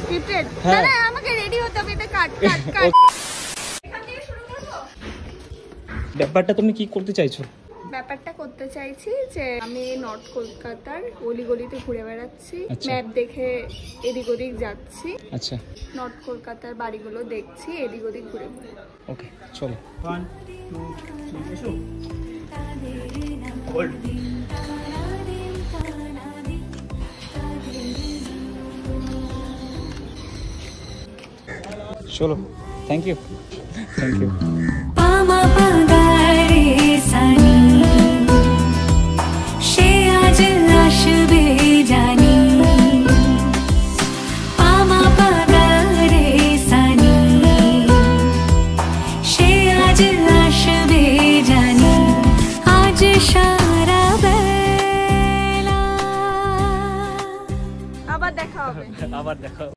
scripted না আমাকে ready হতে হবে এটা কাট এখান থেকে শুরু করব ব্যাপারটা তুমি কি করতে চাইছো ব্যাপারটা করতে চাইছি যে আমি নর্থ কলকাতার গলিগলিতে ঘুরে বেড়াচ্ছি ম্যাপ দেখে এদিক ওদিক যাচ্ছি আচ্ছা নর্থ কলকাতার বাড়িগুলো দেখছি এদিক ওদিক ঘুরে ঘুরে ওকে চলো 1 2 3 এসো হোল্ড চলো থ্যাংক ইউ পামা পাগারে সানি সে আজ আসবে জানি পামা পাগারে সানি সে আজ আসবে জানি আজ সারা বেলা আবার দেখা হবে আবার দেখা